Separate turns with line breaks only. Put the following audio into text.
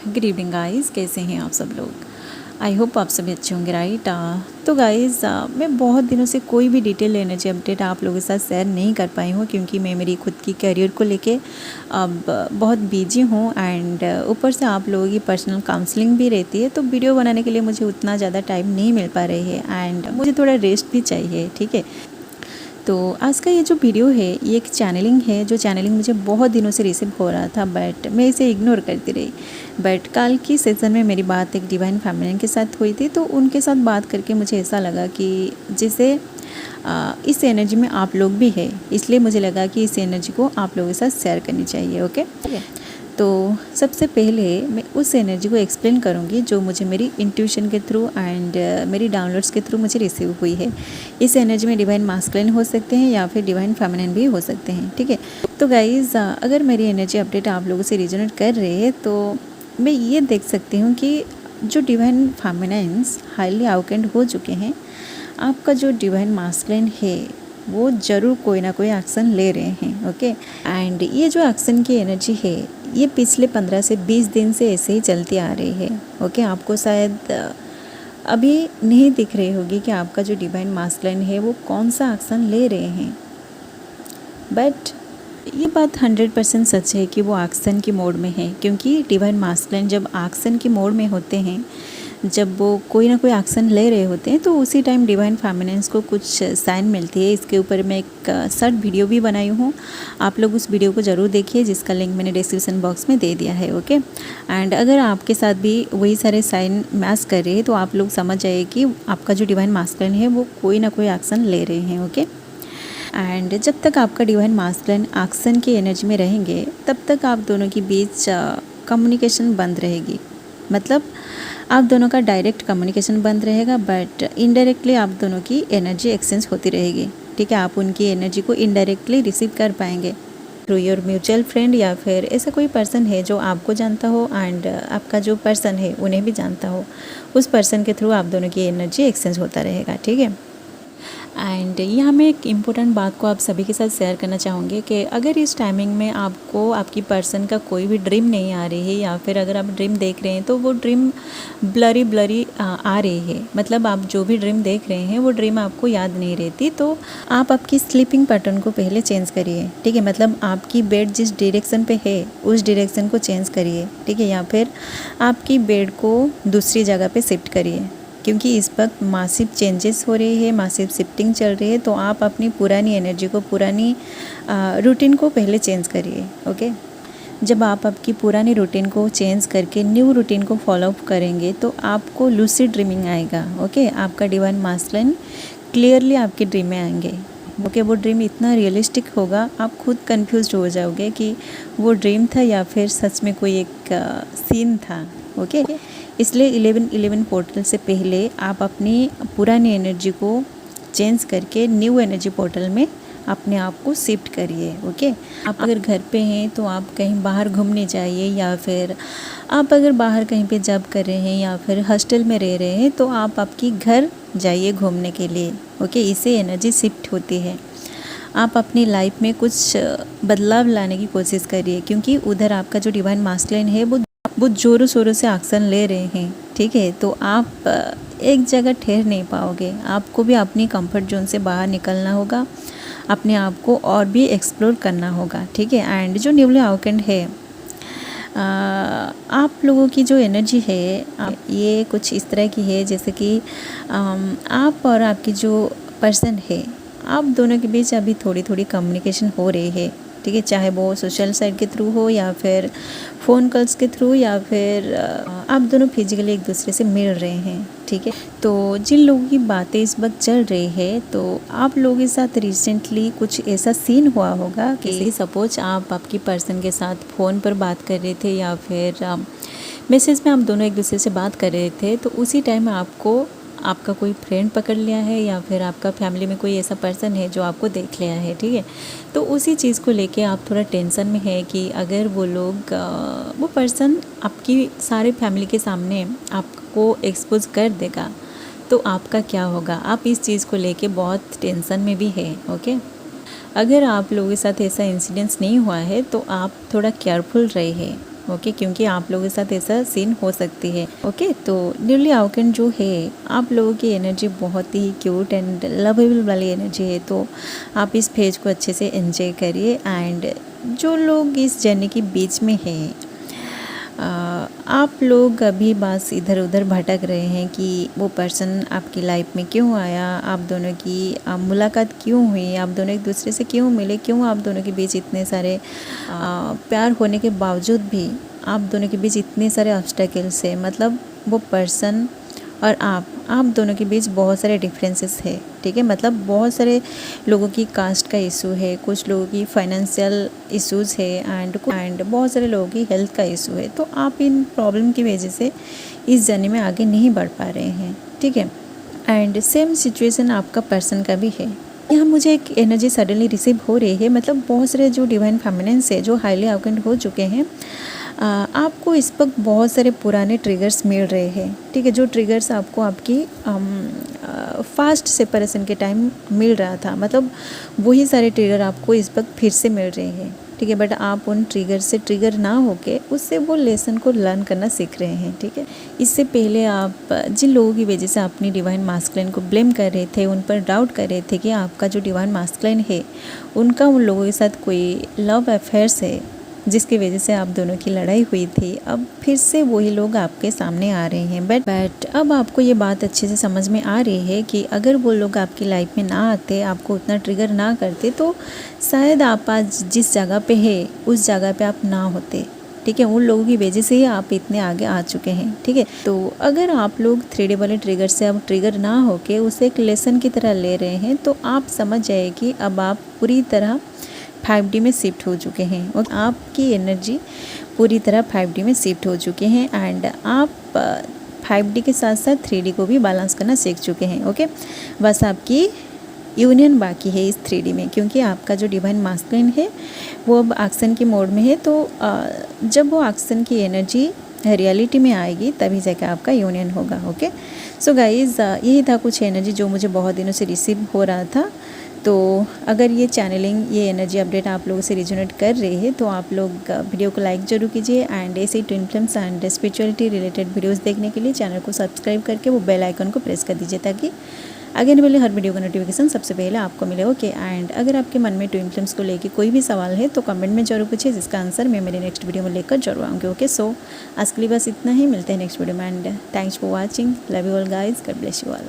Good evening guys, कैसे हैं आप सब लोग। आई होप आप सभी अच्छे होंगे, राइट। तो गाइस, मैं बहुत दिनों से कोई भी डिटेल एनर्जी अपडेट आप लोगों के साथ शेयर नहीं कर पाई हूँ, क्योंकि मैं मेरी खुद की करियर को लेके अब बहुत बिजी हूँ। एंड ऊपर से आप लोगों की पर्सनल काउंसलिंग भी रहती है, तो वीडियो बनाने के लिए मुझे उतना ज़्यादा टाइम नहीं मिल पा रही है एंड मुझे थोड़ा रेस्ट भी चाहिए, ठीक है। तो आज का ये जो वीडियो है, ये एक चैनलिंग है, जो चैनलिंग मुझे बहुत दिनों से रिसीव हो रहा था, बट मैं इसे इग्नोर करती रही। बट कल की सेशन में मेरी बात एक डिवाइन फेमिनिन के साथ हुई थी, तो उनके साथ बात करके मुझे ऐसा लगा कि जैसे इस एनर्जी में आप लोग भी है, इसलिए मुझे लगा कि इस एनर्जी को आप लोगों के साथ शेयर करनी चाहिए। ओके, तो सबसे पहले मैं उस एनर्जी को एक्सप्लेन करूँगी जो मुझे मेरी इंट्यूशन के थ्रू एंड मेरी डाउनलोड्स के थ्रू मुझे रिसीव हुई है। इस एनर्जी में डिवाइन मास्कुलिन हो सकते हैं या फिर डिवाइन फेमिनिन भी हो सकते हैं, ठीक है। तो गाइज़, अगर मेरी एनर्जी अपडेट आप लोगों से रिजोनेट कर रहे हैं, तो मैं ये देख सकती हूँ कि जो डिवाइन फेमिनिन्स हाईली अवेकेंड हो चुके हैं, आपका जो डिवाइन मास्कुलिन है वो ज़रूर कोई ना कोई एक्शन ले रहे हैं। ओके, एंड ये जो एक्शन की एनर्जी है, ये पिछले 15 से 20 दिन से ऐसे ही चलती आ रही है। ओके, आपको शायद अभी नहीं दिख रही होगी कि आपका जो डिवाइन मास्कुलिन है वो कौन सा एक्शन ले रहे हैं, बट ये बात 100% सच है कि वो एक्शन की मोड में है, क्योंकि डिवाइन मास्कुलिन जब एक्शन की मोड में होते हैं, जब वो कोई ना कोई एक्शन ले रहे होते हैं, तो उसी टाइम डिवाइन फेमिनिन्स को कुछ साइन मिलती है। इसके ऊपर मैं एक शॉर्ट वीडियो भी बनाई हूँ, आप लोग उस वीडियो को ज़रूर देखिए, जिसका लिंक मैंने डिस्क्रिप्शन बॉक्स में दे दिया है। ओके, एंड अगर आपके साथ भी वही सारे साइन मैच कर रहे हैं, तो आप लोग समझ जाइए कि आपका जो डिवाइन मास्कुलिन है वो कोई ना कोई एक्शन ले रहे हैं। ओके, एंड जब तक आपका डिवाइन मास्कुलिन एक्शन की एनर्जी में रहेंगे, तब तक आप दोनों के बीच कम्युनिकेशन बंद रहेगी। मतलब आप दोनों का डायरेक्ट कम्युनिकेशन बंद रहेगा, बट इनडायरेक्टली आप दोनों की एनर्जी एक्सचेंज होती रहेगी, ठीक है। आप उनकी एनर्जी को इनडायरेक्टली रिसीव कर पाएंगे थ्रू योर म्यूचुअल फ्रेंड, या फिर ऐसा कोई पर्सन है जो आपको जानता हो एंड आपका जो पर्सन है उन्हें भी जानता हो, उस पर्सन के थ्रू आप दोनों की एनर्जी एक्सचेंज होता रहेगा, ठीक है। एंड यहाँ मैं एक इम्पोर्टेंट बात को आप सभी के साथ शेयर करना चाहूँगी कि अगर इस टाइमिंग में आपको आपकी पर्सन का कोई भी ड्रीम नहीं आ रही है, या फिर अगर आप ड्रीम देख रहे हैं तो वो ड्रीम ब्लरी आ रही है, मतलब आप जो भी ड्रीम देख रहे हैं वो ड्रीम आपको याद नहीं रहती, तो आप आपकी स्लीपिंग पैटर्न को पहले चेंज करिए, ठीक है। मतलब आपकी बेड जिस डायरेक्शन पे है उस डायरेक्शन को चेंज करिए, ठीक है, या फिर आपकी बेड को दूसरी जगह पे शिफ्ट करिए, क्योंकि इस वक्त मासिव चेंजेस हो रही है, मासिव शिफ्टिंग चल रही है। तो आप अपनी पुरानी एनर्जी को, पुरानी रूटीन को पहले चेंज करिए। ओके, जब आप आपकी पुरानी रूटीन को चेंज करके न्यू रूटीन को फॉलो अप करेंगे, तो आपको लूसिड ड्रीमिंग आएगा। ओके, आपका डिवाइन मास्कुलिन क्लियरली आपके ड्रीम में आएंगे। ओके, वो ड्रीम इतना रियलिस्टिक होगा, आप खुद कंफ्यूज हो जाओगे कि वो ड्रीम था या फिर सच में कोई एक सीन था। ओके, इसलिए 11-11 पोर्टल से पहले आप अपनी पुरानी एनर्जी को चेंज करके न्यू एनर्जी पोर्टल में अपने आप को शिफ्ट करिए। ओके, आप अगर घर पे हैं तो आप कहीं बाहर घूमने जाइए, या फिर आप अगर बाहर कहीं पे जॉब कर रहे हैं या फिर हॉस्टल में रह रहे हैं, तो आप आपकी घर जाइए घूमने के लिए। ओके, इससे एनर्जी शिफ्ट होती है। आप अपनी लाइफ में कुछ बदलाव लाने की कोशिश करिए, क्योंकि उधर आपका जो डिवाइन मास्कुलिन है वो ज़ोरों शोरों से एक्शन ले रहे हैं, ठीक है। तो आप एक जगह ठहर नहीं पाओगे, आपको भी अपनी कंफर्ट जोन से बाहर निकलना होगा, अपने आप को और भी एक्सप्लोर करना होगा, ठीक है। एंड जो न्यूली अवेकेंड है, आप लोगों की जो एनर्जी है ये कुछ इस तरह की है, जैसे कि आप और आपकी जो पर्सन है, आप दोनों के बीच अभी थोड़ी थोड़ी कम्युनिकेशन हो रही है, ठीक है। चाहे वो सोशल साइट के थ्रू हो, या फिर फ़ोन कॉल्स के थ्रू, या फिर आप दोनों फिजिकली एक दूसरे से मिल रहे हैं, ठीक है। तो जिन लोगों की बातें इस वक्त चल रही है, तो आप लोगों के साथ रिसेंटली कुछ ऐसा सीन हुआ होगा कि सपोज आप आपकी पर्सन के साथ फ़ोन पर बात कर रहे थे, या फिर मैसेज में आप दोनों एक दूसरे से बात कर रहे थे, तो उसी टाइम आपको आपका कोई फ्रेंड पकड़ लिया है, या फिर आपका फैमिली में कोई ऐसा पर्सन है जो आपको देख लिया है, ठीक है। तो उसी चीज़ को लेके आप थोड़ा टेंशन में है कि अगर वो लोग वो पर्सन आपकी सारे फैमिली के सामने आपको एक्सपोज कर देगा, तो आपका क्या होगा। आप इस चीज़ को लेके बहुत टेंशन में भी है। ओके, अगर आप लोगों के साथ ऐसा इंसिडेंस नहीं हुआ है तो आप थोड़ा केयरफुल रहिए। ओके, क्योंकि आप लोगों के साथ ऐसा सीन हो सकती है। ओके, तो न्यूली अवेकन जो है आप लोगों की एनर्जी बहुत ही क्यूट एंड लवेबल वाली एनर्जी है, तो आप इस फेज को अच्छे से एंजॉय करिए। एंड जो लोग इस जर्नी के बीच में हैं, आप लोग अभी बस इधर उधर भटक रहे हैं कि वो पर्सन आपकी लाइफ में क्यों आया, आप दोनों की मुलाकात क्यों हुई, आप दोनों एक दूसरे से क्यों मिले, क्यों आप दोनों के बीच इतने सारे प्यार होने के बावजूद भी आप दोनों के बीच इतने सारे ऑब्स्टेकल्स है। मतलब वो पर्सन और आप दोनों के बीच बहुत सारे डिफरेंसेस है, ठीक है। मतलब बहुत सारे लोगों की कास्ट का इशू है, कुछ लोगों की फाइनेंशियल इश्यूज़ है एंड बहुत सारे लोगों की हेल्थ का इशू है। तो आप इन प्रॉब्लम की वजह से इस जर्नी में आगे नहीं बढ़ पा रहे हैं, ठीक है। एंड सेम सिचुएशन आपका पर्सन का भी है। यहाँ मुझे एक एनर्जी सडनली रिसीव हो रही है, मतलब बहुत सारे जो डिवाइन फेमिनिन्स है जो हाईली अवेकन हो चुके हैं, आपको इस वक्त बहुत सारे पुराने ट्रिगर्स मिल रहे हैं, ठीक है। जो ट्रिगर्स आपको आपकी फास्ट सेपरेशन के टाइम मिल रहा था, मतलब वही सारे ट्रिगर आपको इस वक्त फिर से मिल रहे हैं, ठीक है। बट आप उन ट्रिगर से ट्रिगर ना होके उससे वो लेसन को लर्न करना सीख रहे हैं, ठीक है। इससे पहले आप जिन लोगों की वजह से अपनी डिवाइन मास्कुलिन को ब्लेम कर रहे थे, उन पर डाउट कर रहे थे कि आपका जो डिवाइन मास्कुलिन है उनका उन लोगों के साथ कोई लव अफेयर्स है जिसकी वजह से आप दोनों की लड़ाई हुई थी, अब फिर से वही लोग आपके सामने आ रहे हैं। बट अब आपको ये बात अच्छे से समझ में आ रही है कि अगर वो लोग आपकी लाइफ में ना आते, आपको उतना ट्रिगर ना करते, तो शायद आप आज जिस जगह पे है उस जगह पे आप ना होते, ठीक है। उन लोगों की वजह से ही आप इतने आगे आ चुके हैं, ठीक है। तो अगर आप लोग 3D वाले ट्रिगर से अब ट्रिगर ना होके उसे एक लेसन की तरह ले रहे हैं, तो आप समझ जाइए कि अब आप पूरी तरह 5D में शिफ्ट हो चुके हैं और आपकी एनर्जी पूरी तरह 5D में शिफ्ट हो चुके हैं। एंड आप 5D के साथ साथ 3D को भी बैलेंस करना सीख चुके हैं, ओके। बस आपकी यूनियन बाकी है इस 3D में, क्योंकि आपका जो डिवाइन मास्कुलिन है वो अब एक्शन के मोड में है। तो जब वो एक्शन की एनर्जी रियलिटी में आएगी तभी जाकर आपका यूनियन होगा, ओके। सो गाइज़, यही था कुछ एनर्जी जो मुझे बहुत दिनों से रिसीव हो रहा था। तो अगर ये चैनलिंग, ये एनर्जी अपडेट आप लोगों से रिजोनेट कर रही है तो आप लोग वीडियो को लाइक जरूर कीजिए। एंड ऐसे twin flames and spirituality related videos देखने के लिए चैनल को सब्सक्राइब करके वो बेल आइकन को प्रेस कर दीजिए, ताकि आगे आने वाले हर वीडियो का नोटिफिकेशन सबसे पहले आपको मिले, ओके। एंड अगर आपके मन में ट्विन फ्लेम्स को लेके कोई भी सवाल है तो कमेंट में जरूर पूछिए, जिसका आंसर मैं मेरे नेक्स्ट वीडियो में लेकर जरूर आऊँगी, ओके। सो आज के लिए बस इतना ही, मिलते हैं नेक्स्ट वीडियो में। And thanks for watching, love you all guys, God bless you all.